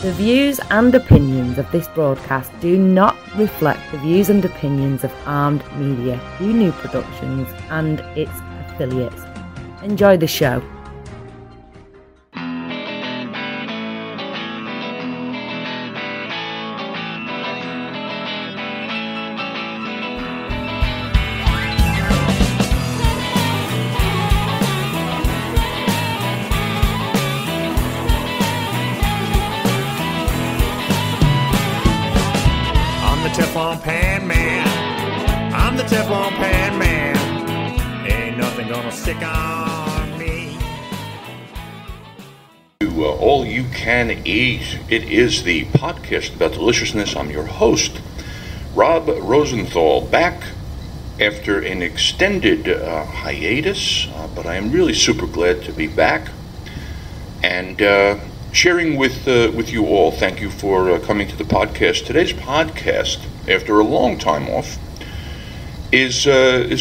The views and opinions of this broadcast do not reflect the views and opinions of Armed Media, New Productions and its affiliates. Enjoy the show. Teflon pan man, I'm the Teflon pan man, ain't nothing gonna stick on me. All You Can Eat, it is the podcast about deliciousness. I'm your host, Rob Rosenthal, back after an extended hiatus, but I am really super glad to be back and sharing with you all. Thank you for coming to the podcast. Today's podcast, after a long time off, is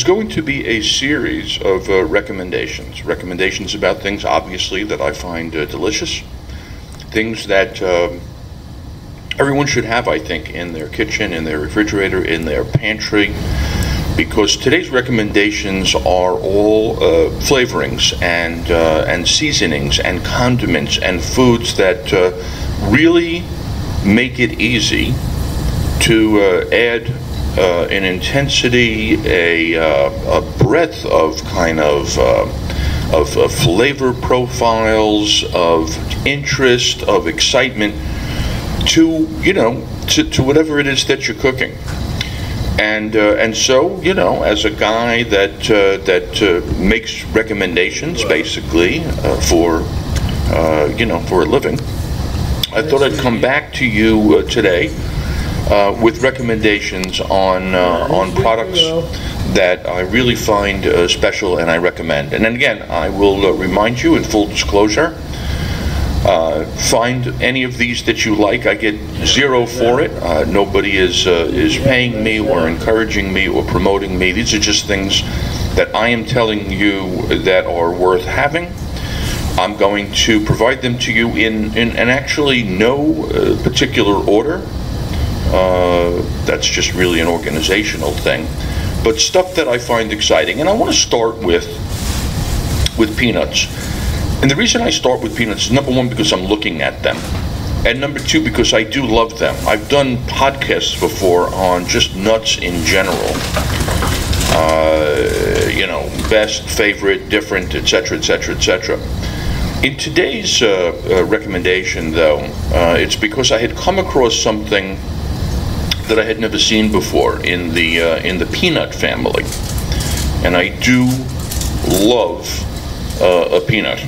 going to be a series of recommendations about things, obviously, that I find delicious, things that everyone should have, I think, in their kitchen, in their refrigerator, in their pantry, because today's recommendations are all flavorings and seasonings and condiments and foods that really make it easy to add an intensity, a breadth of kind of flavor profiles, of interest, of excitement to whatever it is that you're cooking. And so, as a guy that makes recommendations basically for a living, I thought I'd come back to you today with recommendations on products that I really find special and I recommend. And then again, I will remind you, in full disclosure, find any of these that you like. I get zero for it. Nobody is paying me or encouraging me or promoting me. These are just things that I am telling you that are worth having. I'm going to provide them to you in actually no particular order. That's just really an organizational thing. But stuff that I find exciting. And I want to start with peanuts. And the reason I start with peanuts is, number one, because I'm looking at them. And number two, because I do love them. I've done podcasts before on just nuts in general. Best, favorite, different, etc., etc., etc. In today's recommendation, though, it's because I had come across something that I had never seen before in the peanut family. And I do love a peanut.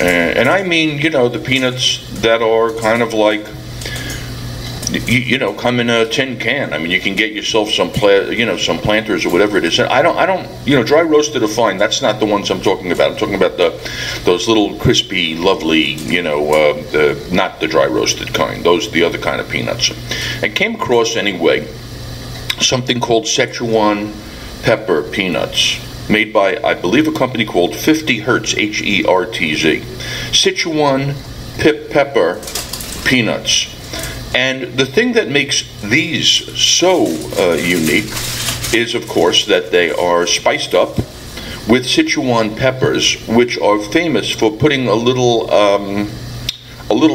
And I mean, the peanuts that are kind of like, come in a tin can. I mean, you can get yourself some Planters or whatever it is. And I don't, dry roasted are fine. That's not the ones I'm talking about. I'm talking about those little crispy, lovely, not the dry roasted kind. Those, the other kind of peanuts. I came across, anyway, something called Szechuan pepper peanuts, made by, I believe, a company called 50 Hertz, Hertz. Szechuan pepper peanuts. And the thing that makes these so unique is, of course, that they are spiced up with Szechuan peppers, which are famous for putting a little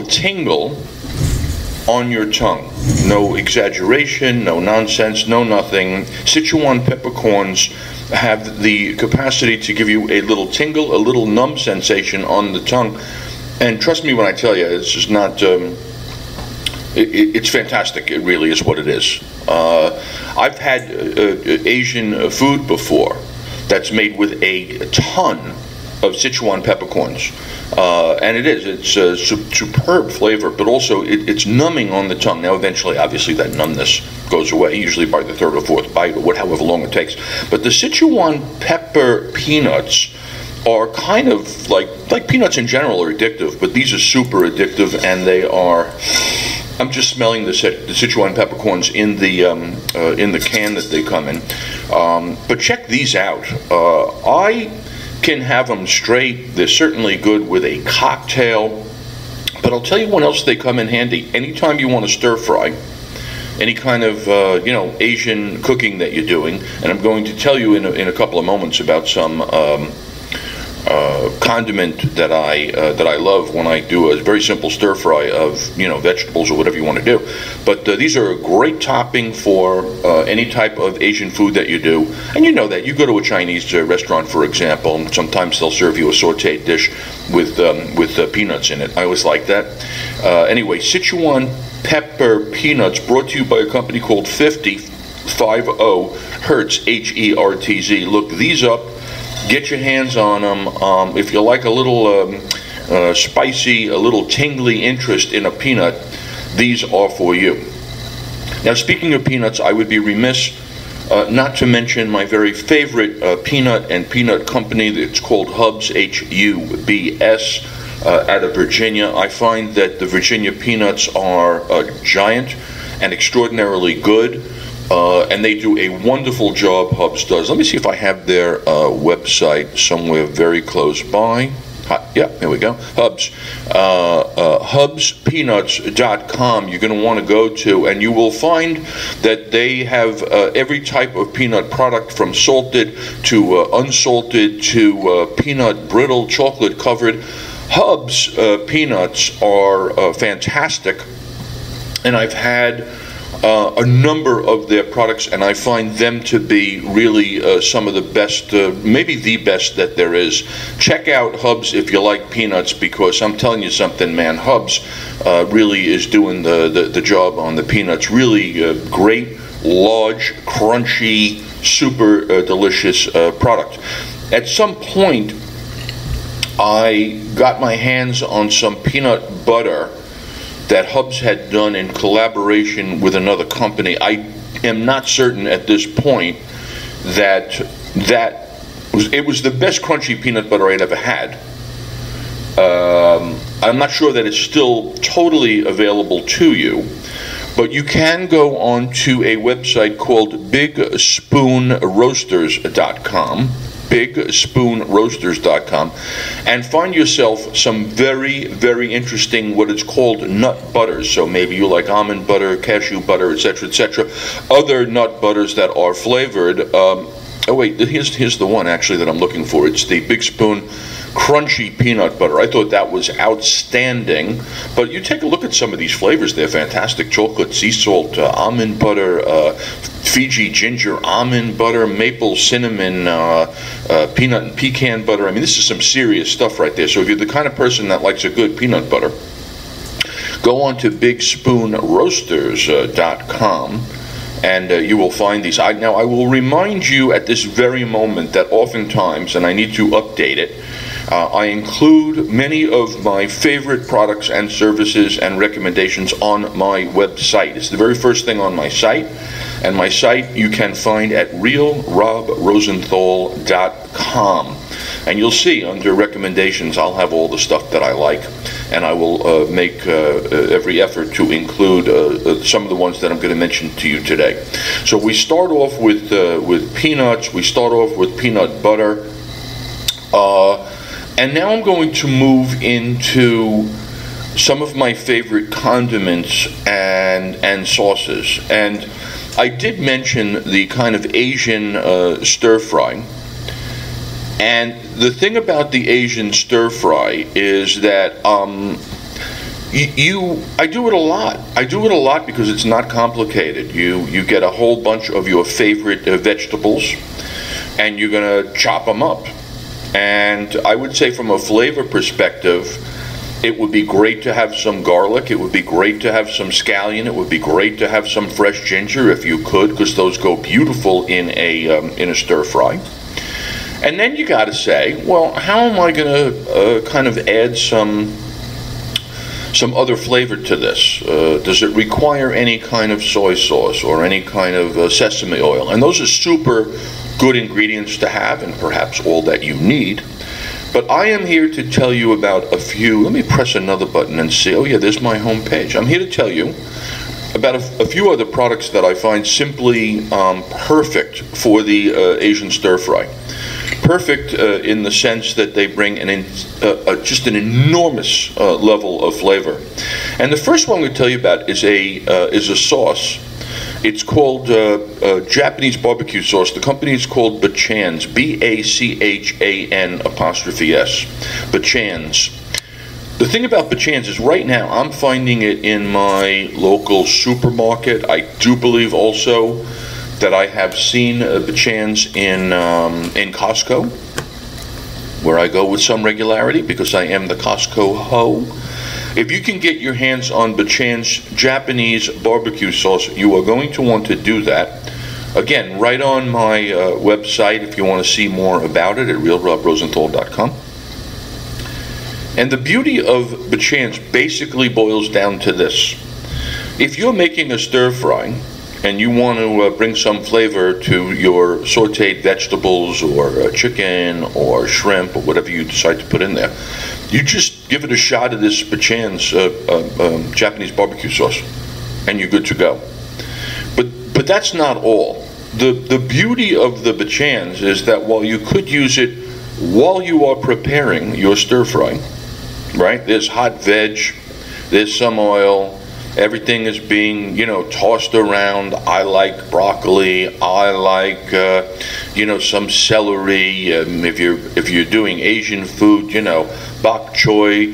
tingle on your tongue. No exaggeration, no nonsense, no nothing. Szechuan peppercorns have the capacity to give you a little tingle, a little numb sensation on the tongue. And trust me when I tell you, it's just not, it's fantastic. It really is what it is. I've had Asian food before that's made with a ton of Szechuan peppercorns. And it's a superb flavor, but also it's numbing on the tongue. Now, eventually, obviously, that numbness goes away, usually by the third or fourth bite, or however long it takes. But the Szechuan pepper peanuts are kind of like peanuts in general are addictive, but these are super addictive, and they are. I'm just smelling the Szechuan peppercorns in the can that they come in. But check these out. I can have them straight. They're certainly good with a cocktail. But I'll tell you when else they come in handy. Anytime you want to stir fry, any kind of Asian cooking that you're doing, and I'm going to tell you in a couple of moments about some condiment that I love when I do a very simple stir fry of vegetables or whatever you want to do. But these are a great topping for any type of Asian food that you do. And you know that you go to a Chinese restaurant, for example, and sometimes they'll serve you a sautéed dish with peanuts in it. I always like that. Anyway, Sichuan pepper peanuts, brought to you by a company called 50 Hertz, Hertz. Look these up. Get your hands on them. If you like a little spicy, a little tingly interest in a peanut, these are for you. Now, speaking of peanuts, I would be remiss not to mention my very favorite peanut and peanut company. It's called Hubs, Hubs, out of Virginia. I find that the Virginia peanuts are giant and extraordinarily good. And they do a wonderful job, Hubs does. Let me see if I have their website somewhere very close by. Yeah, here we go. Hubs. Hubspeanuts.com you're going to want to go to, and you will find that they have every type of peanut product, from salted to unsalted to peanut brittle, chocolate covered. Hubs peanuts are fantastic, and I've had a number of their products, and I find them to be really some of the best, maybe the best that there is. Check out Hubs if you like peanuts, because I'm telling you something, man, Hubs really is doing the job on the peanuts. Really great, large, crunchy, super delicious product. At some point, I got my hands on some peanut butter that Hubs had done in collaboration with another company. I am not certain at this point that it was the best crunchy peanut butter I'd ever had. I'm not sure that it's still totally available to you, but you can go on to a website called BigSpoonRoasters.com. BigSpoonRoasters.com, and find yourself some very, very interesting, what it's called, nut butters. So maybe you like almond butter, cashew butter, etc., etc. Other nut butters that are flavored. Oh wait, here's the one actually that I'm looking for. It's the Big Spoon Crunchy Peanut Butter. I thought that was outstanding. But you take a look at some of these flavors; they're fantastic. Chocolate, sea salt, almond butter, Fiji ginger almond butter, maple cinnamon, peanut and pecan butter. I mean, this is some serious stuff right there. So if you're the kind of person that likes a good peanut butter, go on to BigSpoonRoasters.com. and you will find these. Now, I will remind you at this very moment that oftentimes, and I need to update it, I include many of my favorite products and services and recommendations on my website. It's the very first thing on my site, and my site you can find at realrobrosenthal.com. And you'll see under recommendations I'll have all the stuff that I like, and I will make every effort to include some of the ones that I'm going to mention to you today. So we start off with peanuts, we start off with peanut butter, and now I'm going to move into some of my favorite condiments and sauces. And I did mention the kind of Asian stir fry. And the thing about the Asian stir fry is that I do it a lot. I do it a lot because it's not complicated. You get a whole bunch of your favorite vegetables, and you're going to chop them up. And I would say from a flavor perspective, it would be great to have some garlic. It would be great to have some scallion. It would be great to have some fresh ginger if you could, because those go beautiful in a stir fry. And then you got to say, well, how am I going to kind of add some other flavor to this? Does it require any kind of soy sauce or any kind of sesame oil? And those are super good ingredients to have, and perhaps all that you need. But I am here to tell you about a few. Let me press another button and see. Oh yeah, there's my home page. I'm here to tell you about a few other products that I find simply perfect for the Asian stir fry. Perfect in the sense that they bring just an enormous level of flavor. And the first one I'm going to tell you about is a sauce. It's called Japanese barbecue sauce. The company is called Bachan's, Bachan''S, Bachan's. The thing about Bachan's is right now I'm finding it in my local supermarket. I do believe also that I have seen Bachan's in Costco, where I go with some regularity because I am the Costco ho. If you can get your hands on Bachan's Japanese barbecue sauce, you are going to want to do that. Again, right on my website if you want to see more about it at realrobrosenthal.com. And the beauty of Bachan's basically boils down to this. If you're making a stir fry and you want to bring some flavor to your sauteed vegetables or chicken or shrimp or whatever you decide to put in there, you just give it a shot of this Bachan's Japanese barbecue sauce and you're good to go. But that's not all. The beauty of the Bachan's is that while you could use it while you are preparing your stir fry, right? There's hot veg, there's some oil, everything is being, tossed around. I like broccoli, I like, some celery. If you're doing Asian food, bok choy,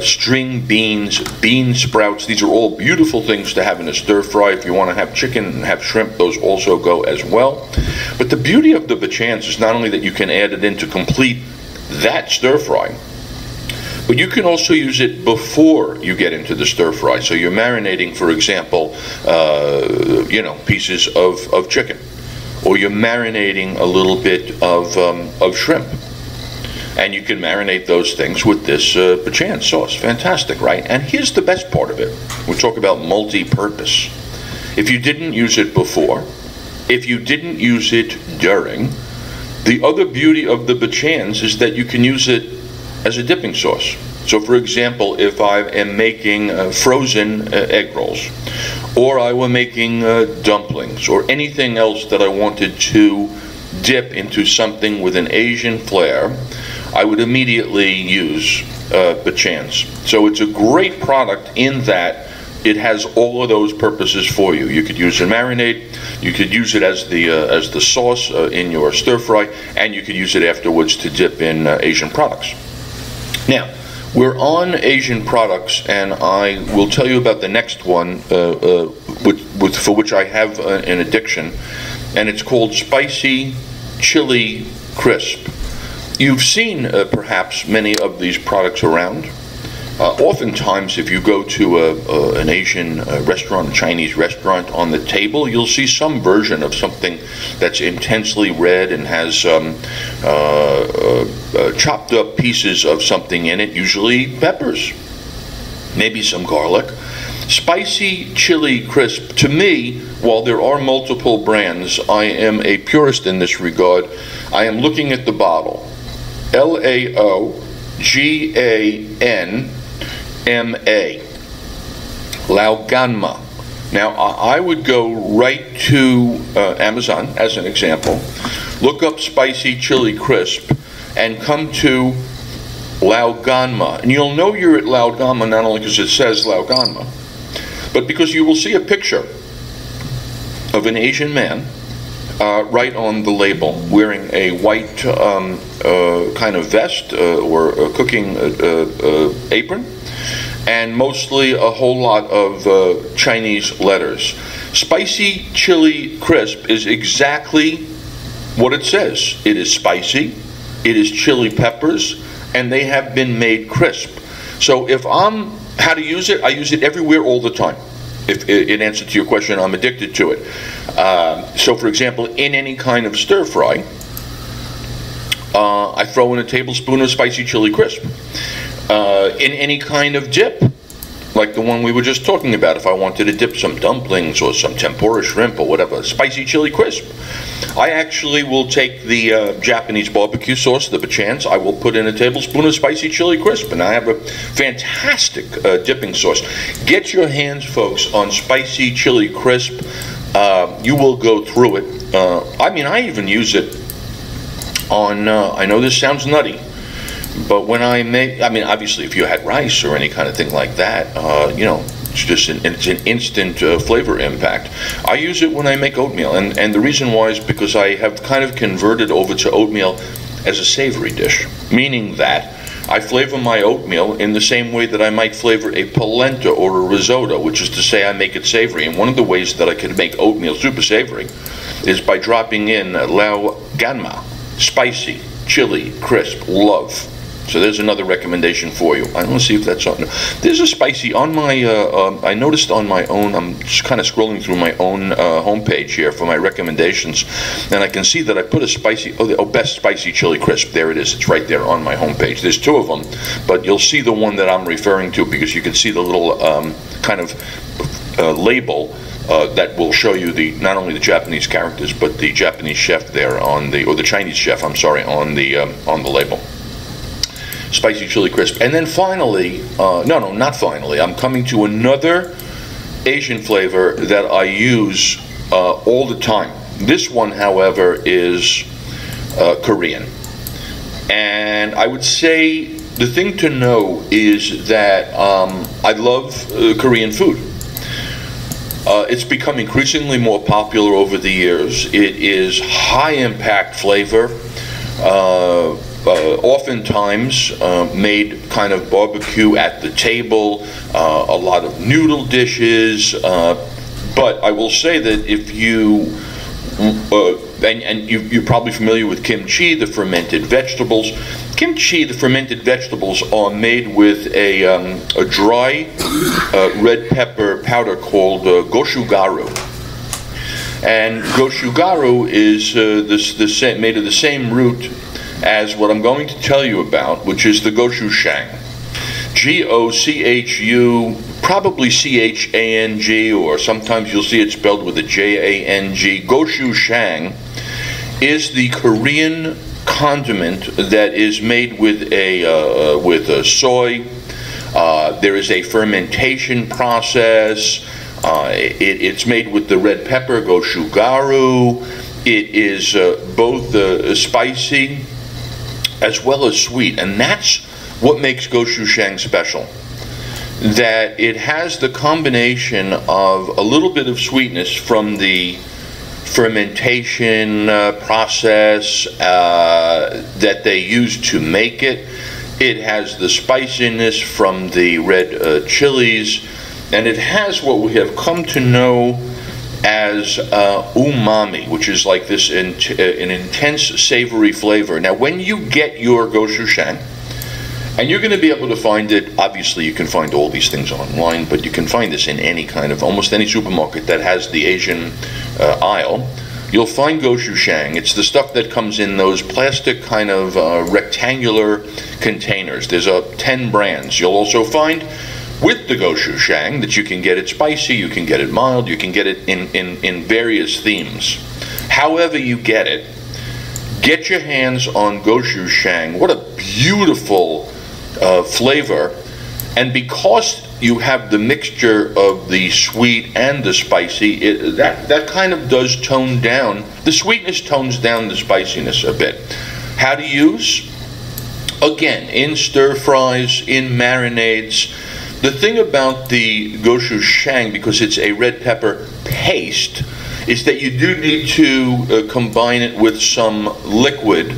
string beans, bean sprouts. These are all beautiful things to have in a stir fry. If you want to have chicken and have shrimp, those also go as well. But the beauty of the Bachan's is not only that you can add it in to complete that stir fry, but you can also use it before you get into the stir fry. So you're marinating, for example, pieces of chicken, or you're marinating a little bit of shrimp, and you can marinate those things with this Bachan's sauce. Fantastic, right? And here's the best part of it. We talk about multi-purpose. If you didn't use it before, if you didn't use it during, the other beauty of the Bachan's is that you can use it as a dipping sauce. So for example, if I am making frozen egg rolls, or I were making dumplings, or anything else that I wanted to dip into something with an Asian flair, I would immediately use Bachan's. So it's a great product in that it has all of those purposes for you. You could use it marinade, you could use it as the sauce in your stir fry, and you could use it afterwards to dip in Asian products. Now, we're on Asian products, and I will tell you about the next one for which I have an addiction, and it's called Spicy Chili Crisp. You've seen perhaps many of these products around. Oftentimes, if you go to an Asian restaurant, a Chinese restaurant, on the table, you'll see some version of something that's intensely red and has chopped up pieces of something in it, usually peppers, maybe some garlic. Spicy Chili Crisp, to me, while there are multiple brands, I am a purist in this regard. I am looking at the bottle. Laoganma. Laoganma. Now, I would go right to Amazon, as an example, look up Spicy Chili Crisp, and come to Laoganma. And you'll know you're at Laoganma not only because it says Laoganma, but because you will see a picture of an Asian man right on the label, wearing a white kind of vest or a cooking apron, and mostly a whole lot of Chinese letters. Spicy Chili Crisp is exactly what it says. It is spicy, it is chili peppers, and they have been made crisp. So how to use it? I use it everywhere all the time. If in answer to your question, I'm addicted to it. So for example, in any kind of stir fry, I throw in a tablespoon of Spicy Chili Crisp. In any kind of dip, like the one we were just talking about, if I wanted to dip some dumplings or some tempura shrimp or whatever, Spicy Chili Crisp. I actually will take the Japanese barbecue sauce, the Bachan's, I will put in a tablespoon of Spicy Chili Crisp, and I have a fantastic dipping sauce. Get your hands, folks, on Spicy Chili Crisp. You will go through it. I even use it on, I know this sounds nutty, but when I make, I mean, obviously if you had rice or any kind of thing like that, it's just it's an instant flavor impact. I use it when I make oatmeal, and the reason why is because I have kind of converted over to oatmeal as a savory dish, meaning that I flavor my oatmeal in the same way that I might flavor a polenta or a risotto, which is to say I make it savory. And one of the ways that I can make oatmeal super savory is by dropping in lau ganma, spicy, chili, crisp, love. So there's another recommendation for you. I want to see if that's on. There's a spicy on my, I noticed on my own, I'm just kind of scrolling through my own homepage here for my recommendations, and I can see that I put a spicy, best spicy chili crisp. There it is. It's right there on my homepage. There's two of them, but you'll see the one that I'm referring to because you can see the little kind of label that will show you not only the Japanese characters, but the Japanese chef there on the, or the Chinese chef, I'm sorry, on the label. Spicy chili crisp. And then finally, no, not finally, I'm coming to another Asian flavor that I use all the time. This one, however, is Korean. And I would say the thing to know is that I love Korean food. It's become increasingly more popular over the years. It is high impact flavor. Oftentimes made kind of barbecue at the table, a lot of noodle dishes, but I will say that if you, you're probably familiar with kimchi, the fermented vegetables. Kimchi, the fermented vegetables, are made with a dry red pepper powder called goshugaru. And goshugaru is made of the same root as what I'm going to tell you about, which is the gochujang. G-O-C-H-U, probably C-H-A-N-G, or sometimes you'll see it spelled with a J-A-N-G. Gochujang is the Korean condiment that is made with a soy. There is a fermentation process. It's made with the red pepper, goshugaru. It is both spicy as well as sweet, and that's what makes gochujang special. That it has the combination of a little bit of sweetness from the fermentation process that they use to make it. It has the spiciness from the red chilies, and it has what we have come to know as umami, which is like this an intense savory flavor. Now, when you get your gochujang, and you're going to be able to find it, obviously you can find all these things online, but you can find this in any kind of, almost any supermarket that has the Asian aisle. You'll find gochujang. It's the stuff that comes in those plastic kind of rectangular containers. There's 10 brands. You'll also find with the gochujang that you can get it spicy, you can get it mild, you can get it in various themes. However you get it, get your hands on gochujang. What a beautiful flavor. And because you have the mixture of the sweet and the spicy, that kind of does tone down. The sweetness tones down the spiciness a bit. How to use? Again, in stir fries, in marinades. The thing about the gochujang, because it's a red pepper paste, is that you do need to combine it with some liquid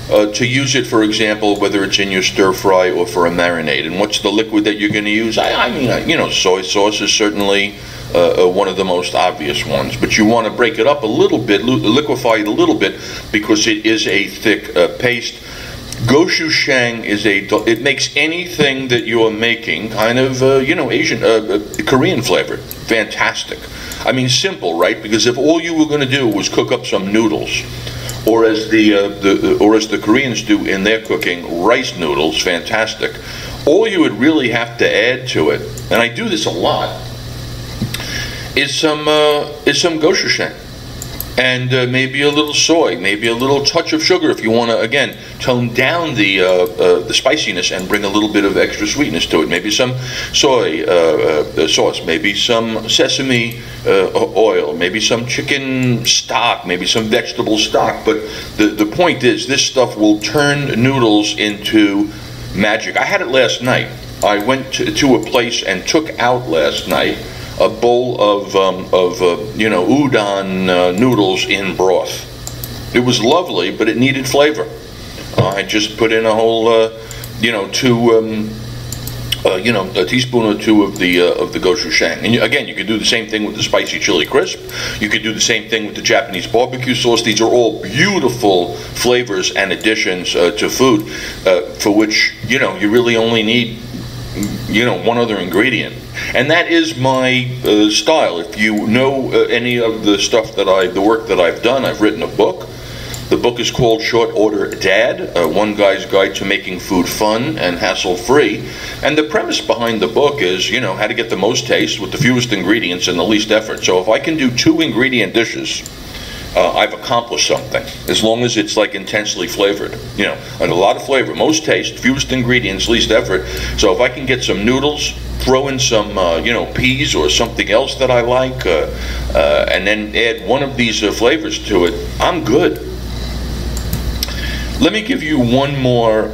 to use it, for example, whether it's in your stir fry or for a marinade. And what's the liquid that you're going to use? I mean, soy sauce is certainly one of the most obvious ones, but you want to break it up a little bit, liquefy it a little bit, because it is a thick paste. Gochujang it makes anything that you're making kind of, Asian, Korean flavored. Fantastic. I mean, simple, right? Because if all you were going to do was cook up some noodles, or as the Koreans do in their cooking, rice noodles, fantastic. All you would really have to add to it, and I do this a lot, is some gochujang. and maybe a little soy, maybe a little touch of sugar if you want to, again, tone down the spiciness and bring a little bit of extra sweetness to it. Maybe some soy sauce, maybe some sesame oil, maybe some chicken stock, maybe some vegetable stock. But the point is, this stuff will turn noodles into magic. I had it last night. I went to a place and took out last night a bowl of udon noodles in broth. It was lovely, but it needed flavor. I just put in a whole, a teaspoon or two of the gochujang. And again, you could do the same thing with the spicy chili crisp. You could do the same thing with the Japanese barbecue sauce. These are all beautiful flavors and additions to food, for which you really only need one other ingredient, and that is my style. If you know any of the stuff the work that I've done, I've written a book. The book is called Short Order Dad, One Guy's Guide to Making Food Fun and Hassle-Free. And the premise behind the book is, how to get the most taste with the fewest ingredients and the least effort. So if I can do 2 ingredient dishes, I've accomplished something, as long as it's like intensely flavored, and a lot of flavor, most taste, fewest ingredients, least effort. So if I can get some noodles, throw in some, peas or something else that I like, and then add one of these flavors to it, I'm good. Let me give you one more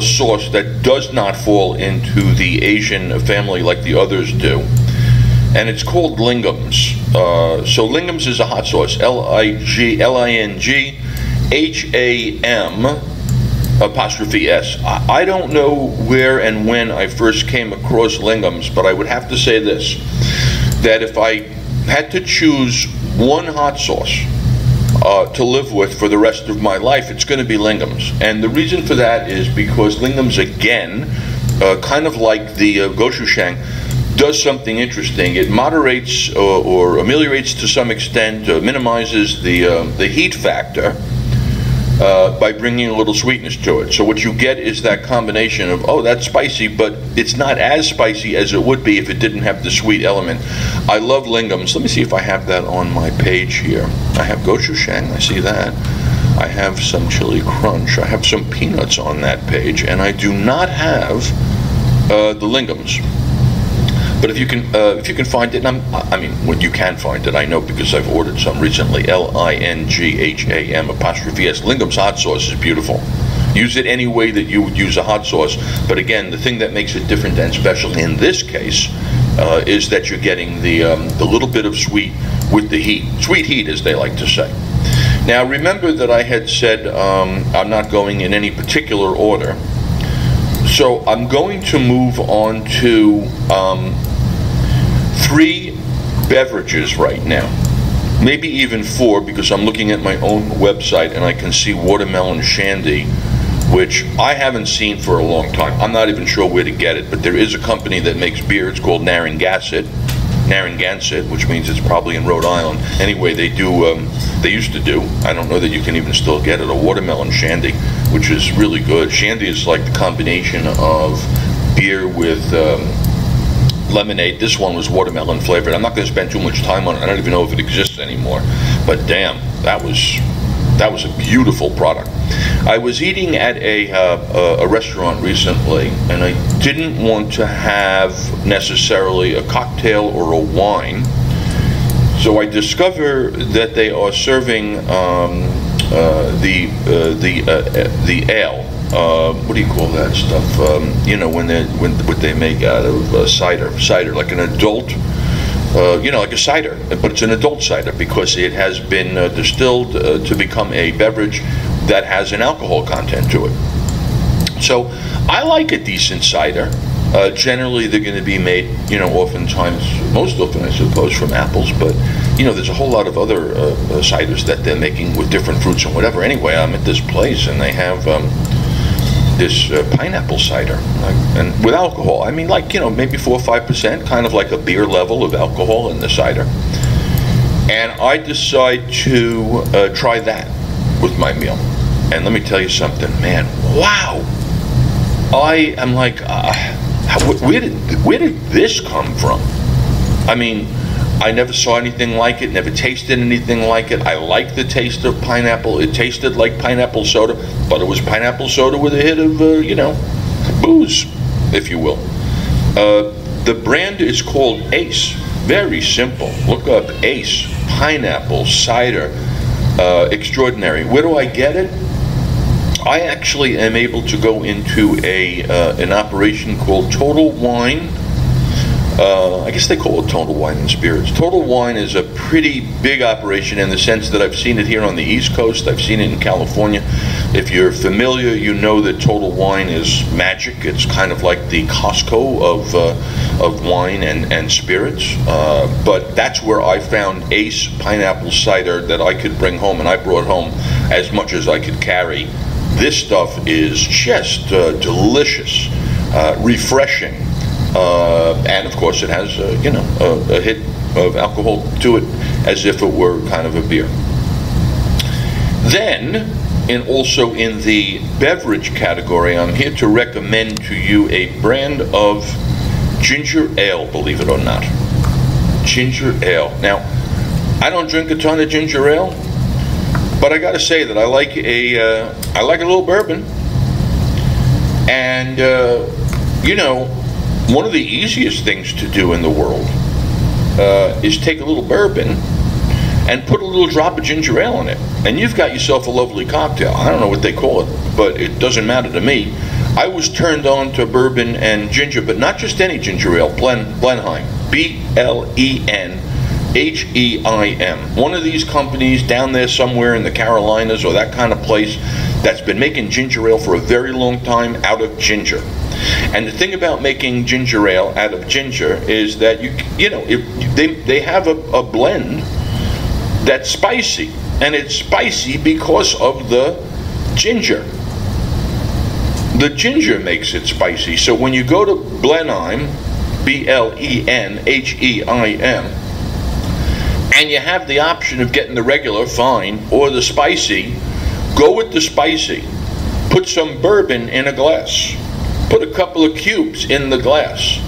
sauce that does not fall into the Asian family like the others do. And it's called Lingams. So Lingams is a hot sauce, Lingham's'. I don't know where and when I first came across Lingams, but I would have to say this, that if I had to choose one hot sauce to live with for the rest of my life, it's going to be Lingham's. And the reason for that is because Lingham's, again, kind of like the gochujang, does something interesting. It moderates or ameliorates to some extent, minimizes the heat factor by bringing a little sweetness to it. So what you get is that combination of, that's spicy, but it's not as spicy as it would be if it didn't have the sweet element. I love Lingham's. Let me see if I have that on my page here. I have gochujang, I see that. I have some chili crunch. I have some peanuts on that page, and I do not have the Lingham's. But if you can find it, and when you can find it, I know because I've ordered some recently. Lingham''s. Lingham's hot sauce is beautiful. Use it any way that you would use a hot sauce. But again, the thing that makes it different and special in this case is that you're getting the little bit of sweet with the heat. Sweet heat, as they like to say. Now, remember that I had said I'm not going in any particular order. So I'm going to move on to 3 beverages right now, maybe even 4, because I'm looking at my own website and I can see watermelon shandy, which I haven't seen for a long time. I'm not even sure where to get it, but there is a company that makes beer. It's called Narragansett, which means it's probably in Rhode Island. Anyway, they used to do, I don't know that you can even still get it, a watermelon shandy, which is really good. Shandy is like the combination of beer with lemonade. This one was watermelon flavored. I'm not going to spend too much time on it. I don't even know if it exists anymore. But damn, that was a beautiful product. I was eating at a restaurant recently, and I didn't want to have necessarily a cocktail or a wine. So I discover that they are serving the ale. What do you call that stuff? What they make out of cider, like an adult, like a cider, but it's an adult cider because it has been distilled to become a beverage that has an alcohol content to it. So I like a decent cider. Generally, they're going to be made, oftentimes, most often, I suppose, from apples, but, there's a whole lot of other ciders that they're making with different fruits and whatever. Anyway, I'm at this place, and they have this pineapple cider, and with alcohol. Maybe 4 or 5%, kind of like a beer level of alcohol in the cider. And I decide to try that with my meal. And let me tell you something, man, wow! I am like, where did this come from? I never saw anything like it, never tasted anything like it. I like the taste of pineapple. It tasted like pineapple soda, but it was pineapple soda with a hit of, booze, if you will. The brand is called Ace. Very simple. Look up Ace Pineapple Cider Extraordinary. Where do I get it? I actually am able to go into an operation called Total Wine. I guess they call it Total Wine and Spirits. Total Wine is a pretty big operation in the sense that I've seen it here on the East Coast. I've seen it in California. If you're familiar, you know that Total Wine is magic. It's kind of like the Costco of wine and spirits. But that's where I found Ace Pineapple Cider that I could bring home, and I brought home as much as I could carry. This stuff is just delicious, refreshing. And of course it has, a hit of alcohol to it as if it were kind of a beer. Then, also in the beverage category, I'm here to recommend to you a brand of ginger ale, believe it or not. Ginger ale. Now, I don't drink a ton of ginger ale, but I gotta say that I like a little bourbon. And, one of the easiest things to do in the world is take a little bourbon and put a little drop of ginger ale in it, and you've got yourself a lovely cocktail. I don't know what they call it, but it doesn't matter to me. I was turned on to bourbon and ginger, but not just any ginger ale, Blenheim, Blenheim. One of these companies down there somewhere in the Carolinas or that kind of place that's been making ginger ale for a very long time out of ginger. And the thing about making ginger ale out of ginger is that they have a blend that's spicy, and it's spicy because of the ginger. The ginger makes it spicy. So when you go to Blenheim, Blenheim, and you have the option of getting the regular fine or the spicy, go with the spicy. Put some bourbon in a glass. Put a couple of cubes in the glass.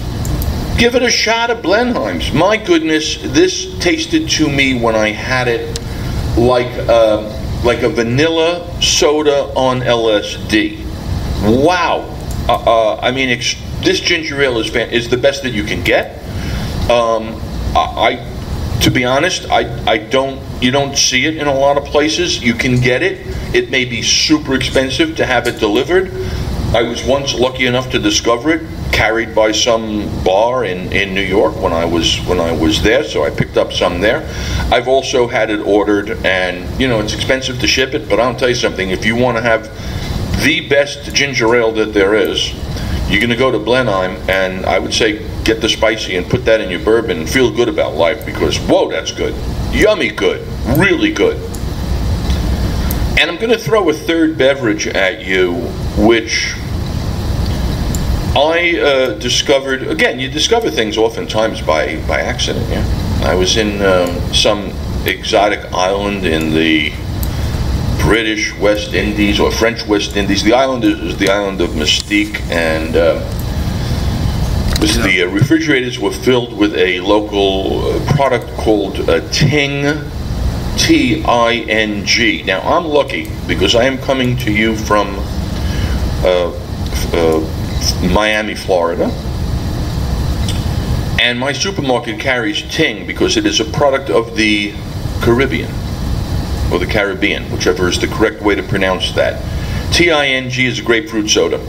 Give it a shot of Blenheim's. My goodness, this tasted to me when I had it like a vanilla soda on LSD. Wow. This ginger ale is the best that you can get. To be honest, you don't see it in a lot of places. You can get it. It may be super expensive to have it delivered. I was once lucky enough to discover it, carried by some bar in New York when I was there, so I picked up some there. I've also had it ordered, and it's expensive to ship it, but I'll tell you something, if you want to have the best ginger ale that there is, you're going to go to Blenheim, and I would say get the spicy and put that in your bourbon and feel good about life, because whoa, that's good. Yummy good. Really good. And I'm going to throw a third beverage at you, which I discovered. Again, you discover things oftentimes by accident. Yeah, I was in some exotic island in the British West Indies or French West Indies. The island is the island of Mystique, and the refrigerators were filled with a local product called Ting. T-I-N-G. Now, I'm lucky because I am coming to you from Miami, Florida, and my supermarket carries Ting because it is a product of the Caribbean, or the Caribbean, whichever is the correct way to pronounce that. T-I-N-G is a grapefruit soda.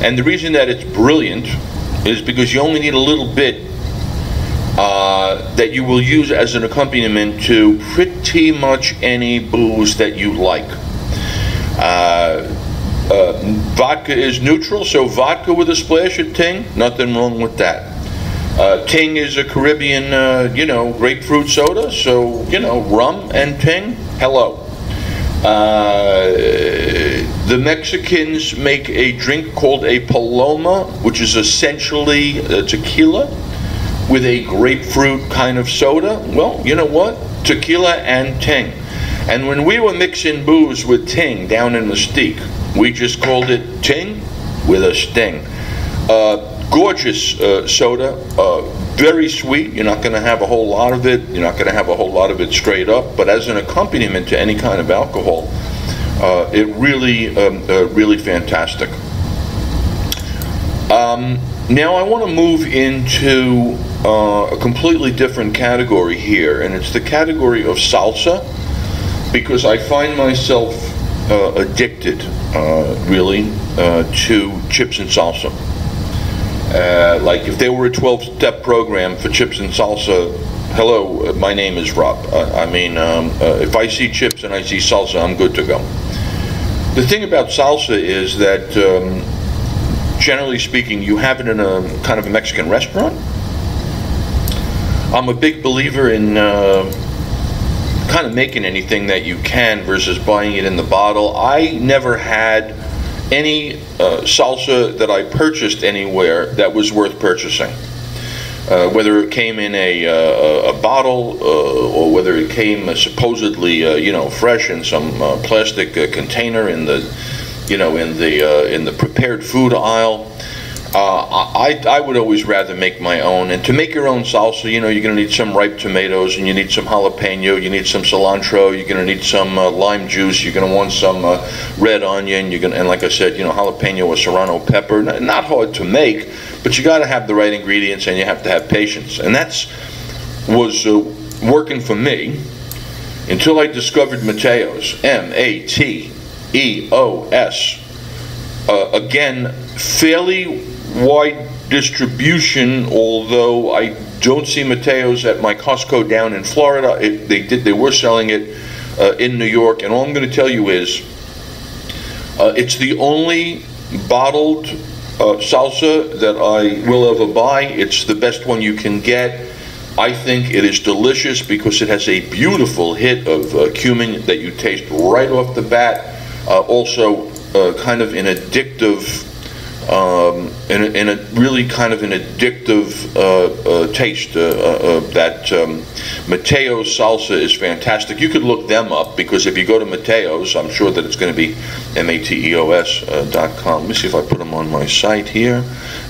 And the reason that it's brilliant is because you only need a little bit that you will use as an accompaniment to pretty much any booze that you like. Vodka is neutral, so vodka with a splash of Ting, nothing wrong with that. Ting is a Caribbean, grapefruit soda, so, rum and Ting, hello. The Mexicans make a drink called a paloma, which is essentially tequila with a grapefruit kind of soda. Well, you know what? Tequila and Ting. And when we were mixing booze with Ting down in Mystique, we just called it Ting with a sting. Gorgeous soda, very sweet. You're not going to have a whole lot of it. You're not going to have a whole lot of it straight up. But as an accompaniment to any kind of alcohol, it really fantastic. Now I want to move into a completely different category here, and it's the category of salsa, because I find myself addicted, really, to chips and salsa. Like if there were a 12-step program for chips and salsa, hello, my name is Rob. If I see chips and I see salsa, I'm good to go. The thing about salsa is that, generally speaking, you have it in a kind of a Mexican restaurant. I'm a big believer in kind of making anything that you can versus buying it in the bottle. I never had any salsa that I purchased anywhere that was worth purchasing. Whether it came in a bottle or whether it came supposedly fresh in some plastic container in the in the prepared food aisle. I would always rather make my own. And to make your own salsa, you're going to need some ripe tomatoes, and you need some jalapeno, you need some cilantro, you're going to need some lime juice, you're going to want some red onion, and like I said, jalapeno or serrano pepper. Not hard to make, but you got to have the right ingredients, and you have to have patience. And was working for me until I discovered Mateos, Mateos. Again, fairly wide distribution, although I don't see Mateos at my Costco down in Florida. They were selling it in New York, and all I'm going to tell you is it's the only bottled salsa that I will ever buy. It's the best one you can get. I think it is delicious because it has a beautiful hit of cumin that you taste right off the bat. Also, kind of an addictive, in a really kind of an addictive taste. That Mateos salsa is fantastic. You could look them up, because if you go to Mateos, I'm sure that it's going to be Mateos.com. Let me see if I put them on my site here,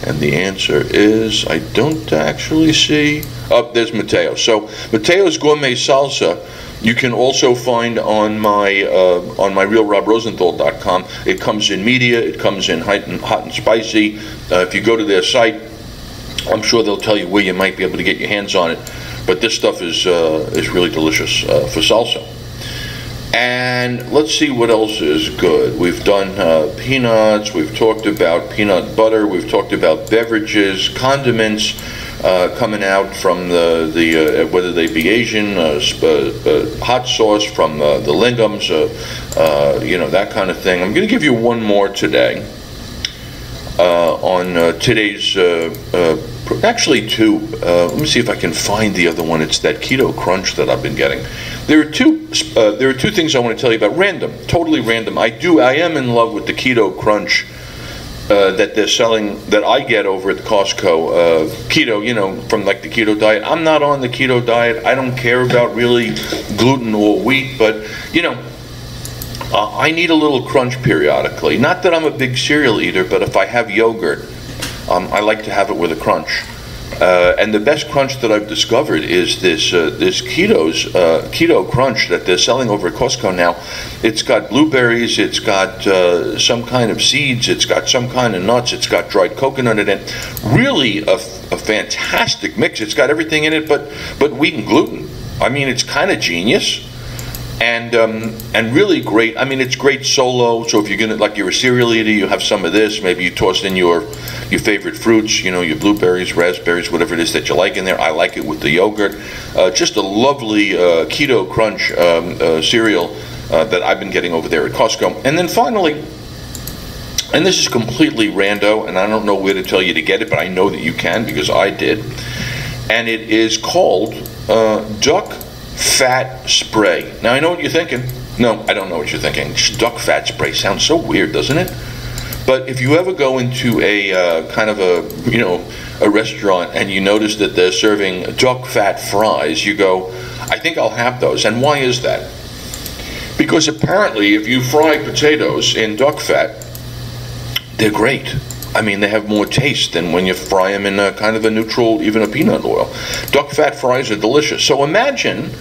and the answer is I don't actually see. Oh, there's Mateos. So Mateos Gourmet Salsa. You can also find on my realrobrosenthal.com. It comes in media, it comes in hot and spicy. If you go to their site, I'm sure they'll tell you where you might be able to get your hands on it. But this stuff is really delicious for salsa. And let's see what else is good. We've done peanuts. We've talked about peanut butter. We've talked about beverages, condiments. Coming out from the whether they be Asian, hot sauce from the Lingams, that kind of thing. I'm going to give you one more today on today's, actually two. Let me see if I can find the other one. It's that Keto Crunch that I've been getting. There are two things I want to tell you about. Totally random. I am in love with the Keto Crunch that they're selling, that I get over at Costco. Keto, from like the keto diet. I'm not on the keto diet. I don't care about really gluten or wheat, but I need a little crunch periodically. Not that I'm a big cereal eater, but if I have yogurt, I like to have it with a crunch. And the best crunch that I've discovered is this Keto Crunch that they're selling over at Costco now. It's got blueberries, it's got some kind of seeds, it's got some kind of nuts, it's got dried coconut in it. Really a fantastic mix. It's got everything in it but wheat and gluten. I mean, it's kind of genius. And really great. I mean, it's great solo. So if you're you're a cereal eater, you have some of this. Maybe you toss in your favorite fruits. Your blueberries, raspberries, whatever it is that you like in there. I like it with the yogurt. Just a lovely Keto Crunch cereal that I've been getting over there at Costco. And then finally, and this is completely rando, and I don't know where to tell you to get it, but I know that you can because I did. And it is called Duck Fat Spray. Now I know what you're thinking. No, I don't know what you're thinking. Duck fat spray sounds so weird, doesn't it? But if you ever go into a kind of a restaurant and you notice that they're serving duck fat fries, you go, I think I'll have those. And why is that? Because apparently if you fry potatoes in duck fat, they're great. I mean, they have more taste than when you fry them in a kind of a neutral, even a peanut oil. Duck fat fries are delicious. So imagine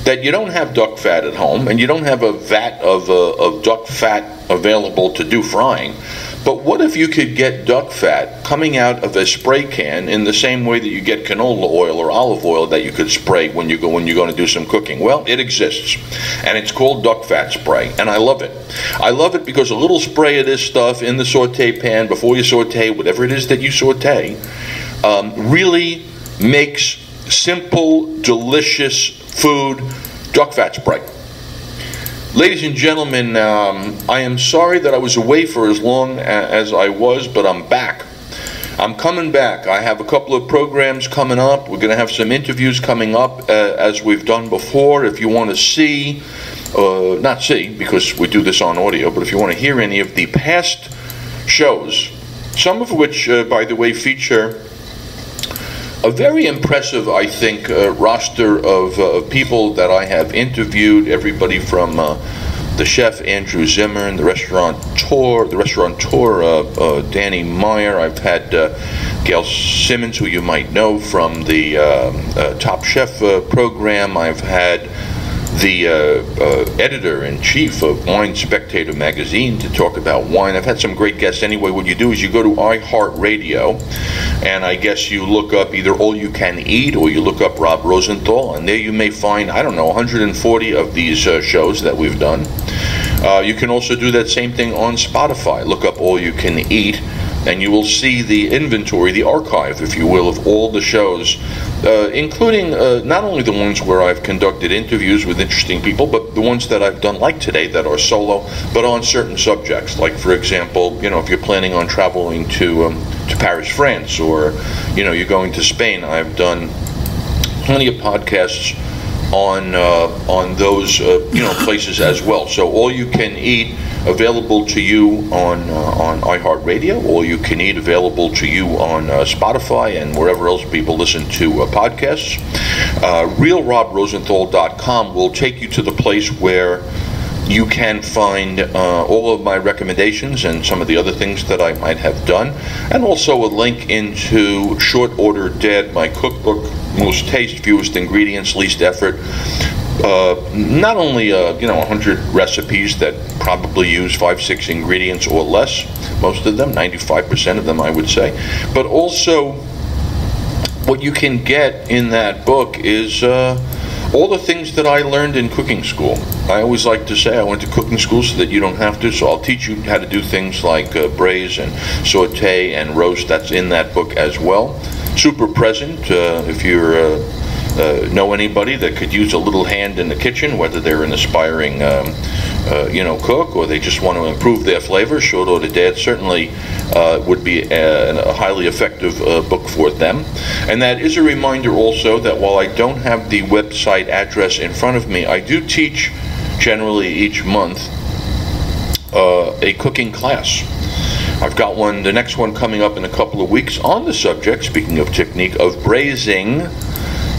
that you don't have duck fat at home and you don't have a vat of duck fat available to do frying. But what if you could get duck fat coming out of a spray can in the same way that you get canola oil or olive oil that you could spray when you're going to do some cooking? Well, it exists, and it's called duck fat spray, and I love it. I love it because a little spray of this stuff in the saute pan before you saute whatever it is that you saute really makes simple, delicious food duck fat spray. Ladies and gentlemen, I am sorry that I was away for as long as I was, but I'm back. I'm coming back. I have a couple of programs coming up. We're going to have some interviews coming up as we've done before. If you want to see, not see because we do this on audio, but if you want to hear any of the past shows, some of which, by the way, feature a very impressive, I think, roster of people that I have interviewed. Everybody from the chef Andrew Zimmern, the restaurateur Danny Meyer. I've had Gail Simmons, who you might know from the Top Chef program. I've had the editor-in-chief of Wine Spectator magazine to talk about wine. I've had some great guests. Anyway, what you do is you go to iHeartRadio, and I guess you look up either All You Can Eat or you look up Rob Rosenthal, and there you may find, 140 of these shows that we've done. You can also do that same thing on Spotify. Look up All You Can Eat, and you will see the inventory, the archive, if you will, of all the shows, including not only the ones where I've conducted interviews with interesting people, but the ones that I've done like today that are solo, but on certain subjects. Like, for example, if you're planning on traveling to Paris, France, or, you're going to Spain, I've done plenty of podcasts on those places as well. So All You Can Eat available to you on iHeartRadio. All You Can Eat available to you on Spotify and wherever else people listen to podcasts. RealRobRosenthal.com will take you to the place where you can find all of my recommendations and some of the other things that I might have done, and also a link into Short Order Dead, my cookbook, most taste, fewest ingredients, least effort. Not only 100 recipes that probably use 5-6 ingredients or less, most of them, 95% of them I would say, but also what you can get in that book is all the things that I learned in cooking school. I always like to say I went to cooking school so that you don't have to, so I'll teach you how to do things like braise and saute and roast. That's in that book as well. Super present if you know anybody that could use a little hand in the kitchen, whether they're an aspiring cook or they just want to improve their flavor. Short Order Dad certainly would be a highly effective book for them. And that is a reminder also that while I don't have the website address in front of me, I do teach generally each month a cooking class. I've got the next one coming up in a couple of weeks on the subject, speaking of technique, of braising.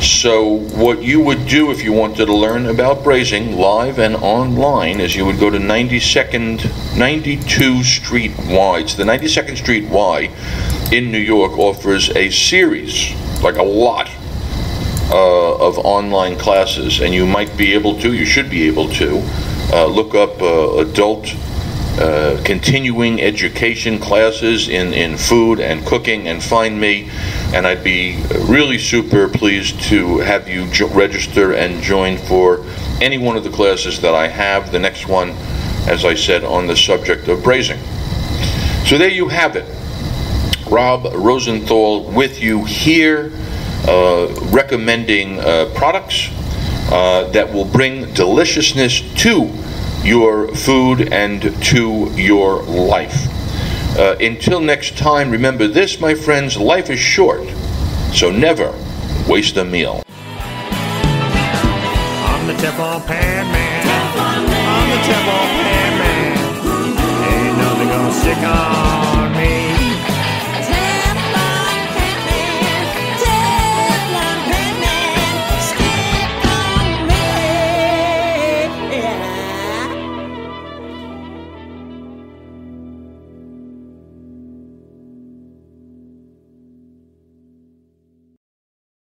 So what you would do if you wanted to learn about braising live and online is you would go to 92 Street Y. It's the 92nd Street Y in New York offers a series, like a lot of online classes, and you should be able to look up adult continuing education classes in food and cooking and find me, and I'd be really super pleased to have you register and join for any one of the classes that I have. The next one, as I said, on the subject of braising. So there you have it. Rob Rosenthal with you here, recommending products that will bring deliciousness to your food and to your life. Until next time, remember this, my friends, life is short, so never waste a meal. I'm the Teflon Pan Man. I'm the Teflon Pan